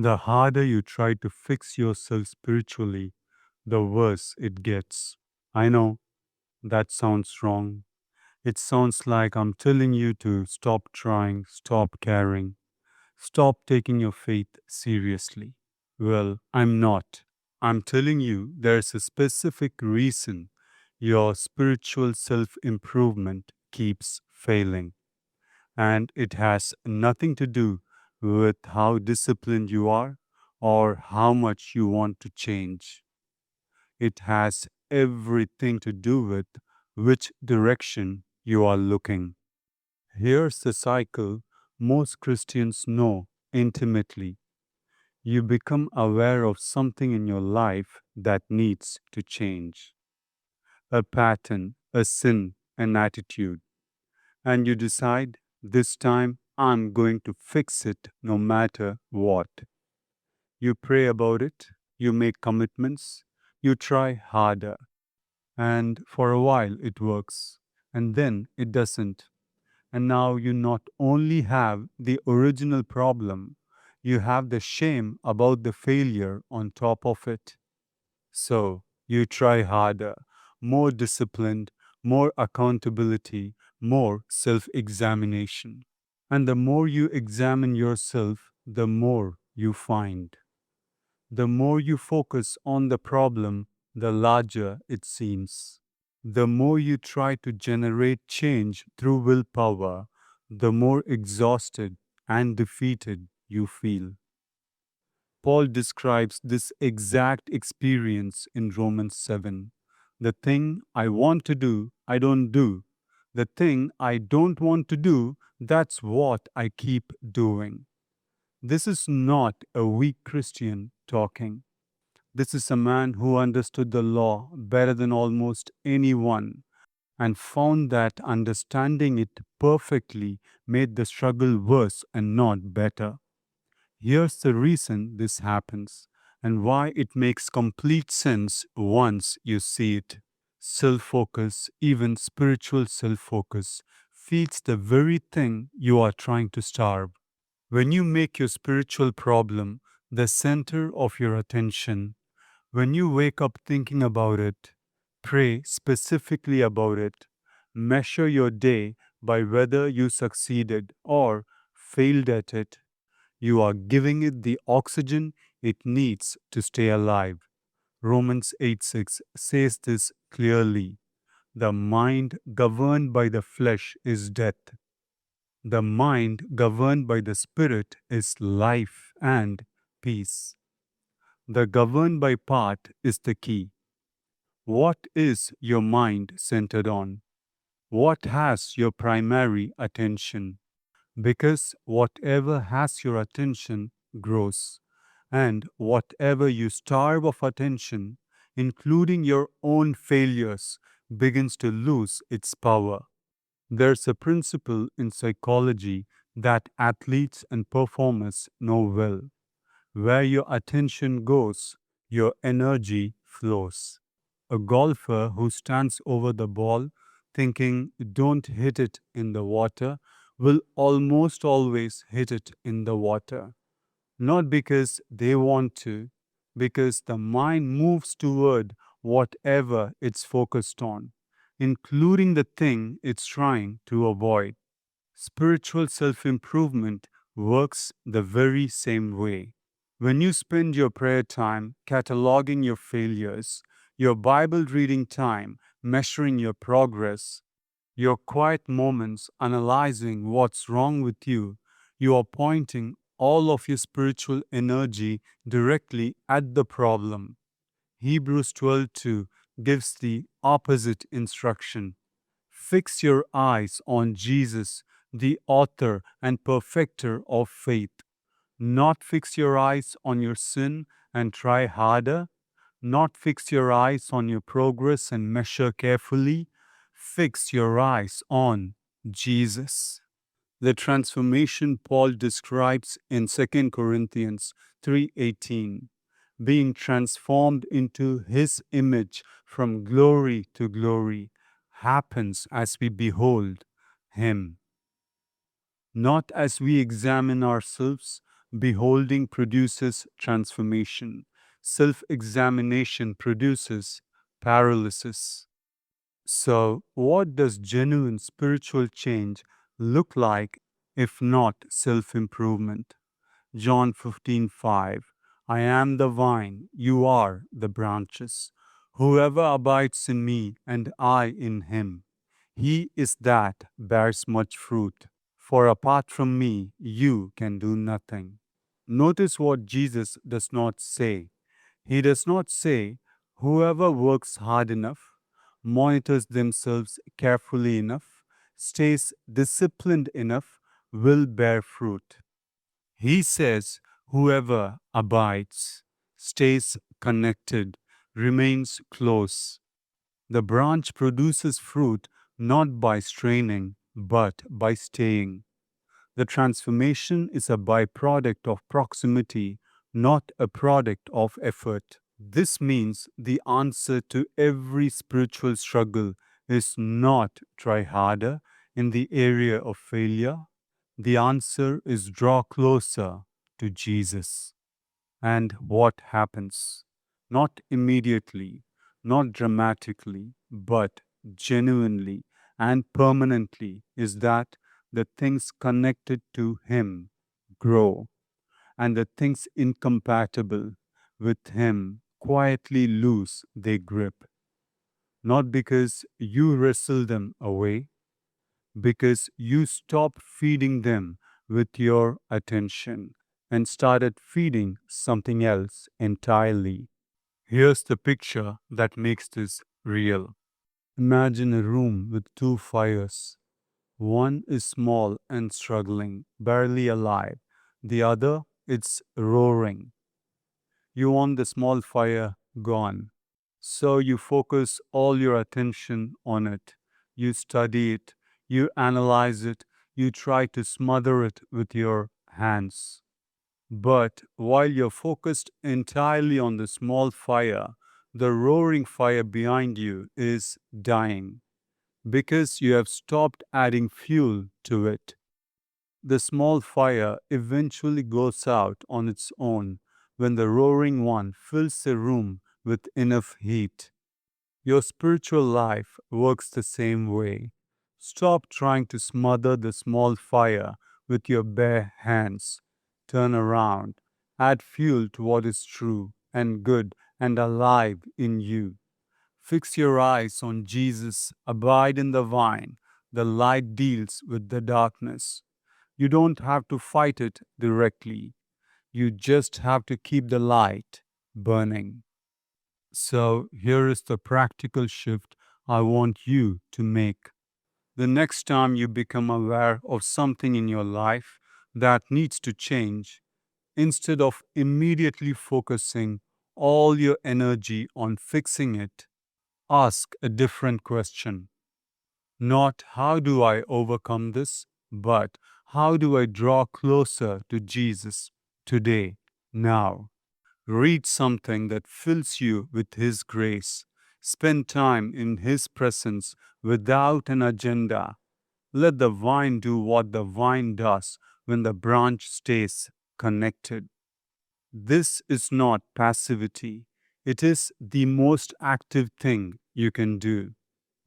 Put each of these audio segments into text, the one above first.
The harder you try to fix yourself spiritually, the worse it gets. I know that sounds wrong. It sounds like I'm telling you to stop trying, stop caring, stop taking your faith seriously. Well, I'm not. I'm telling you there's a specific reason your spiritual self improvement keeps failing. And it has nothing to do with how disciplined you are or how much you want to change. It has everything to do with which direction you are looking. Here's the cycle most Christians know intimately. You become aware of something in your life that needs to change, a pattern, a sin, an attitude, and you decide this time I'm going to fix it no matter what. You pray about it, you make commitments, you try harder, and for a while it works, and then it doesn't. And now you not only have the original problem, you have the shame about the failure on top of it. So you try harder, more disciplined, more accountability, more self examination. And the more you examine yourself, the more you find. The more you focus on the problem, the larger it seems. The more you try to generate change through willpower, the more exhausted and defeated you feel. Paul describes this exact experience in Romans 7. The thing I want to do, I don't do. The thing I don't want to do, that's what I keep doing. This is not a weak Christian talking. This is a man who understood the law better than almost anyone and found that understanding it perfectly made the struggle worse and not better. Here's the reason this happens and why it makes complete sense once you see it. Self focus, even spiritual self focus, feeds the very thing you are trying to starve. When you make your spiritual problem the center of your attention, when you wake up thinking about it, pray specifically about it, measure your day by whether you succeeded or failed at it, you are giving it the oxygen it needs to stay alive. Romans 8:6 says this clearly. The mind governed by the flesh is death. The mind governed by the spirit is life and peace. The governed by part is the key. What is your mind centered on? What has your primary attention? Because whatever has your attention grows, and whatever you starve of attention, including your own failures, begins to lose its power. There's a principle in psychology that athletes and performers know well. Where your attention goes, your energy flows. A golfer who stands over the ball thinking, don't hit it in the water, will almost always hit it in the water. Not because they want to, because the mind moves toward whatever it's focused on, including the thing it's trying to avoid. Spiritual self improvement works the very same way. When you spend your prayer time cataloging your failures, your Bible reading time measuring your progress, your quiet moments analyzing what's wrong with you are pointing all of your spiritual energy directly at the problem. Hebrews 12:2 gives the opposite instruction. Fix your eyes on Jesus, the author and perfecter of faith. Not fix your eyes on your sin and try harder. Not fix your eyes on your progress and measure carefully. Fix your eyes on Jesus. The transformation Paul describes in 2 Corinthians 3:18, being transformed into his image from glory to glory, happens as we behold him, not as we examine ourselves, Beholding produces transformation. Self examination produces paralysis. So, what does genuine spiritual change look like if not self improvement? John 15:5. I am the vine, you are the branches. Whoever abides in me and I in him, he is that bears much fruit. For apart from me, you can do nothing. Notice what Jesus does not say. He does not say, whoever works hard enough, monitors themselves carefully enough, stays disciplined enough, will bear fruit. He says, whoever abides, stays connected, remains close. The branch produces fruit not by straining, but by staying. The transformation is a byproduct of proximity, not a product of effort. This means the answer to every spiritual struggle is not try harder in the area of failure. The answer is draw closer to Jesus. And what happens? Not immediately, not dramatically, but genuinely and permanently is that the things connected to Him grow and the things incompatible with Him quietly lose their grip. Not because you wrestle them away, because you stop feeding them with your attention and started feeding something else entirely. Here's the picture that makes this real. Imagine a room with two fires. One is small and struggling, barely alive. The other, it's roaring. You want the small fire gone. So you focus all your attention on it. You study it, you analyze it, you try to smother it with your hands. But while you're focused entirely on the small fire, the roaring fire behind you is dying because you have stopped adding fuel to it. The small fire eventually goes out on its own when the roaring one fills the room with enough heat. Your spiritual life works the same way. Stop trying to smother the small fire with your bare hands. Turn around. Add fuel to what is true and good and alive in you. Fix your eyes on Jesus. Abide in the vine. The light deals with the darkness. You don't have to fight it directly. You just have to keep the light burning. So, here is the practical shift I want you to make. The next time you become aware of something in your life that needs to change, instead of immediately focusing all your energy on fixing it, ask a different question. Not how do I overcome this, but how do I draw closer to Jesus today, now? Read something that fills you with His grace. Spend time in His presence without an agenda. Let the vine do what the vine does when the branch stays connected. This is not passivity. It is the most active thing you can do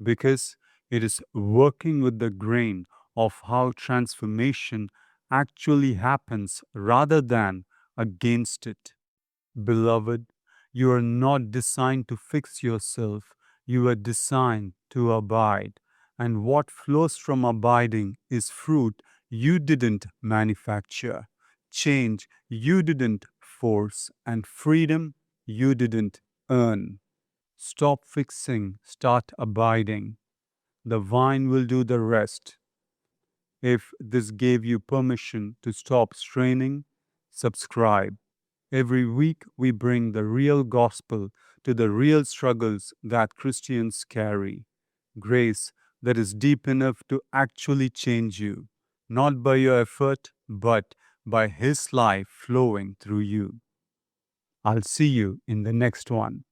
because it is working with the grain of how transformation actually happens rather than against it. Beloved, you are not designed to fix yourself, you are designed to abide. And what flows from abiding is fruit you didn't manufacture, change you didn't force, and freedom you didn't earn. Stop fixing, start abiding. The vine will do the rest. If this gave you permission to stop straining, subscribe. Every week, we bring the real gospel to the real struggles that Christians carry. Grace that is deep enough to actually change you, not by your effort, but by His life flowing through you. I'll see you in the next one.